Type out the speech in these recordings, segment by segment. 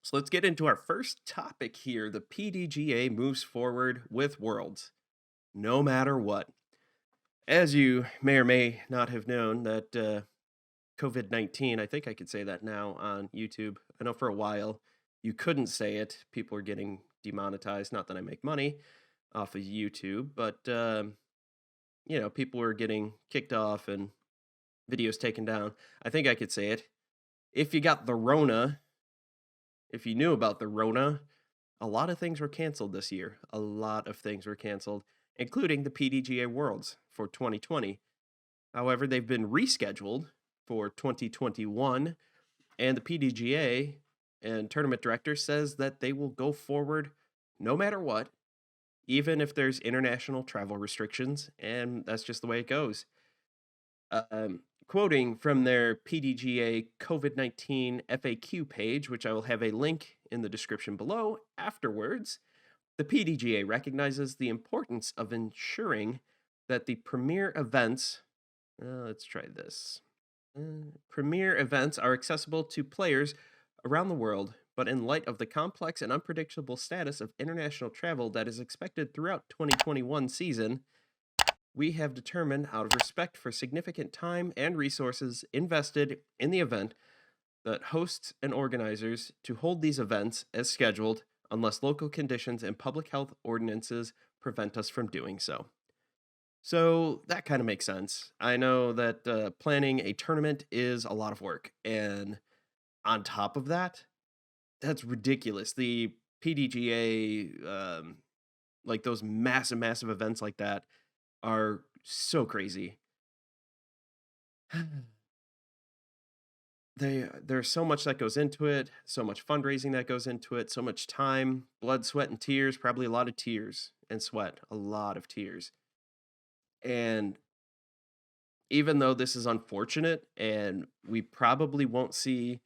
So let's get into our first topic here. The PDGA moves forward with Worlds, no matter what. As you may or may not have known, that COVID 19, I think I could say that now on YouTube. I know for a while you couldn't say it. People are getting demonetized. Not that I make money off of YouTube, but, people were getting kicked off and videos taken down. I think I could say it. If you got the Rona, if you knew about the Rona, a lot of things were canceled this year. A lot of things were canceled, including the PDGA Worlds for 2020. However, they've been rescheduled for 2021, and the PDGA and tournament director says that they will go forward no matter what, even if there's international travel restrictions, and that's just the way it goes. Quoting from their PDGA COVID 19 FAQ page, which I will have a link in the description below afterwards, the PDGA recognizes the importance of ensuring that the premier events, let's try this, premier events are accessible to players around the world, but in light of the complex and unpredictable status of international travel that is expected throughout 2021 season, we have determined out of respect for significant time and resources invested in the event that hosts and organizers to hold these events as scheduled unless local conditions and public health ordinances prevent us from doing so. So that kind of makes sense. I know that planning a tournament is a lot of work. And on top of that, that's ridiculous. The PDGA, like those massive, massive events like that, are so crazy. There's so much that goes into it, so much fundraising that goes into it, so much time, blood, sweat, and tears, probably a lot of tears and sweat, a lot of tears. And even though this is unfortunate and we probably won't see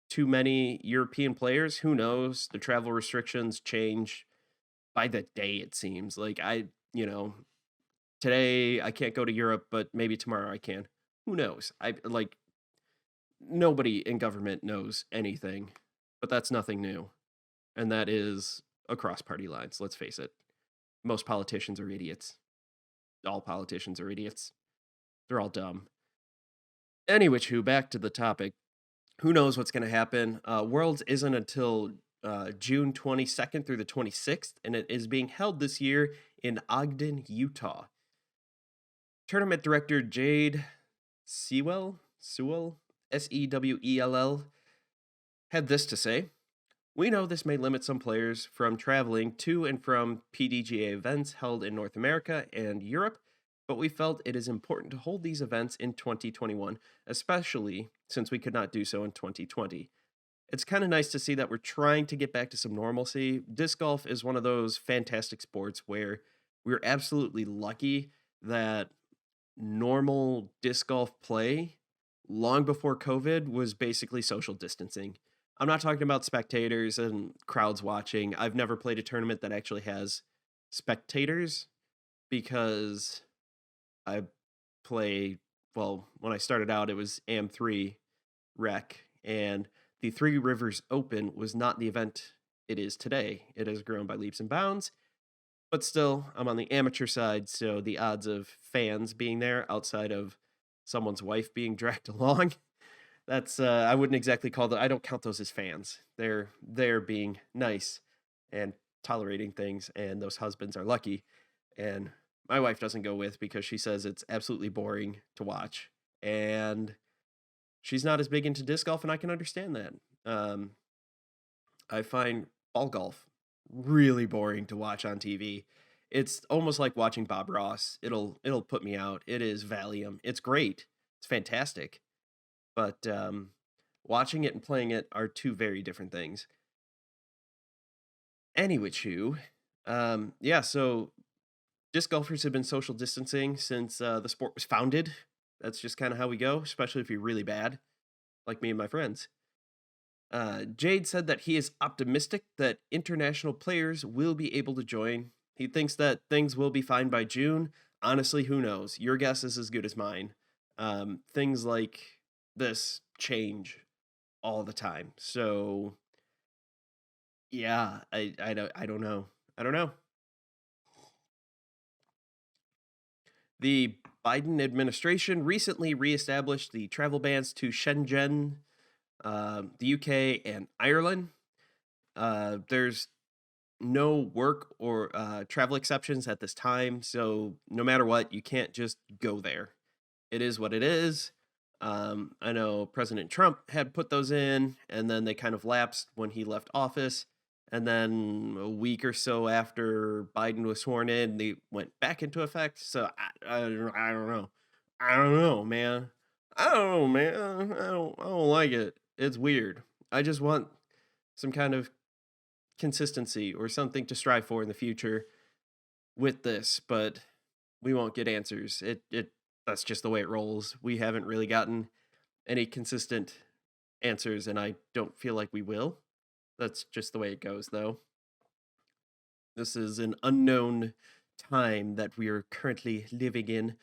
too many European players, who knows? The travel restrictions change by the day, it seems. Like, today I can't go to Europe, but maybe tomorrow I can. Who knows? Nobody in government knows anything, but that's nothing new. And that is across party lines, let's face it. Most politicians are idiots. All politicians are idiots. They're all dumb. Anyway, back to the topic. Who knows what's going to happen? Worlds isn't until June 22nd through the 26th, and it is being held this year in Ogden, Utah. Tournament director Jade Sewell, Sewell, had this to say. We know this may limit some players from traveling to and from PDGA events held in North America and Europe, but we felt it is important to hold these events in 2021, especially since we could not do so in 2020. It's kind of nice to see that we're trying to get back to some normalcy. Disc golf is one of those fantastic sports where we're absolutely lucky that normal disc golf play long before COVID was basically social distancing. I'm not talking about spectators and crowds watching. I've never played a tournament that actually has spectators because I play, well, when I started out, it was AM3 Rec, and the Three Rivers Open was not the event it is today. It has grown by leaps and bounds, but still, I'm on the amateur side, so the odds of fans being there outside of someone's wife being dragged along, that's I wouldn't exactly call that. I don't count those as fans. They're being nice and tolerating things, and those husbands are lucky. And my wife doesn't go with because she says it's absolutely boring to watch, and she's not as big into disc golf, and I can understand that. Um, I find ball golf really boring to watch on TV. It's almost like watching Bob Ross. It'll put me out. It is Valium. It's great. It's fantastic. But watching it and playing it are two very different things. Anyway, yeah, so disc golfers have been social distancing since the sport was founded. That's just kind of how we go, especially if you're really bad, like me and my friends. Jade said that he is optimistic that international players will be able to join. He thinks that things will be fine by June. Honestly, who knows? Your guess is as good as mine. Things like this change all the time. So Yeah, I don't know. I don't know. The Biden administration recently reestablished the travel bans to Shenzhen, the UK, and Ireland. There's no work or travel exceptions at this time, so no matter what, you can't just go there. It is what it is. I know President Trump had put those in, and then they kind of lapsed when he left office. And then a week or so after Biden was sworn in, they went back into effect. So I don't know. I don't know, man. I don't know, man. I don't like it. It's weird. I just want some kind of consistency or something to strive for in the future with this, but we won't get answers. It That's just the way it rolls. We haven't really gotten any consistent answers, and I don't feel like we will. That's just the way it goes, though. This is an unknown time that we are currently living in.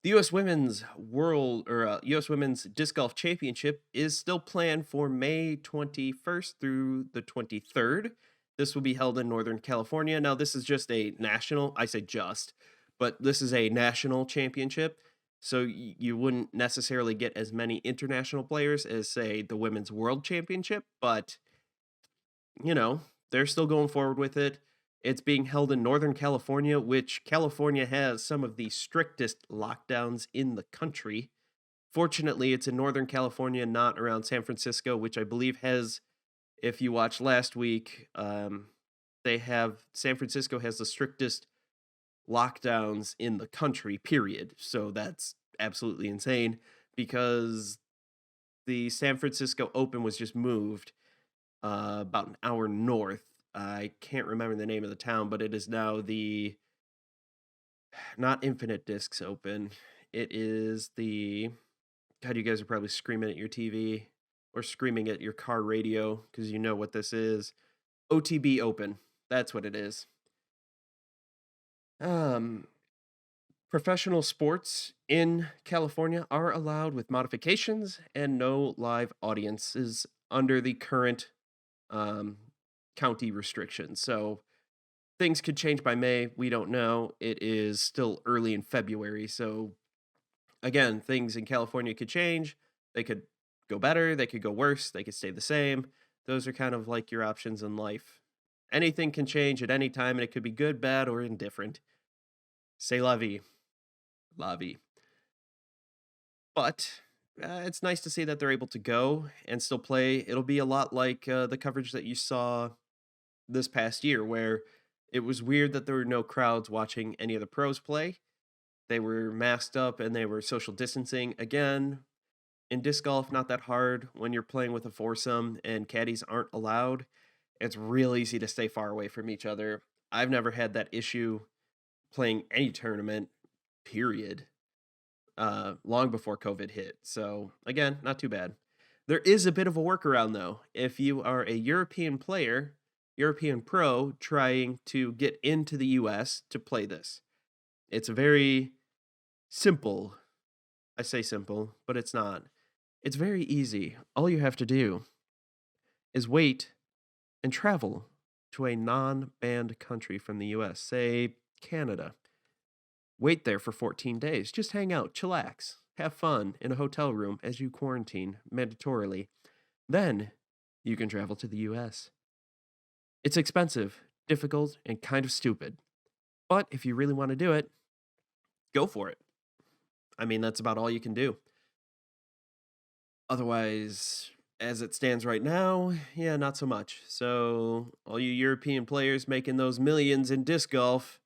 The U.S. Women's World or U.S. Women's Disc Golf Championship is still planned for May 21st through the 23rd. This will be held in Northern California. Now, this is just a national, I say just, but this is a national championship. So you wouldn't necessarily get as many international players as, say, the Women's World Championship, but you know, they're still going forward with it. It's being held in Northern California, which California has some of the strictest lockdowns in the country. Fortunately, it's in Northern California, not around San Francisco, which I believe has, if you watched last week, they have San Francisco has the strictest lockdowns in the country, period. So that's absolutely insane because the San Francisco Open was just moved about an hour north. I can't remember the name of the town, but it is now the not Infinite Discs Open. It is the God. You guys are probably screaming at your TV or screaming at your car radio because you know what this is. OTB Open. That's what it is. Um, Professional sports in California are allowed with modifications and no live audiences under the current um, county restrictions. So things could change by May. We don't know. It is still early in February. So again, things in California could change. They could go better. They could go worse. They could stay the same. Those are kind of like your options in life. Anything can change at any time, and it could be good, bad, or indifferent. Say la vie. La vie. But it's nice to see that they're able to go and still play. It'll be a lot like the coverage that you saw this past year, where it was weird that there were no crowds watching any of the pros play. They were masked up and they were social distancing. Again, in disc golf, not that hard when you're playing with a foursome and caddies aren't allowed. It's real easy to stay far away from each other. I've never had that issue playing any tournament, period, long before COVID hit. So, again, not too bad. There is a bit of a workaround, though. If you are a European player, European pro, trying to get into the US to play this, it's very simple. I say simple, but it's not. It's very easy. All you have to do is wait and travel to a non banned country from the US, say Canada. Wait there for 14 days. Just hang out, chillax, have fun in a hotel room as you quarantine mandatorily. Then you can travel to the US. It's expensive, difficult, and kind of stupid. But if you really want to do it, go for it. I mean, that's about all you can do. Otherwise, as it stands right now, yeah, not so much. So, all you European players making those millions in disc golf,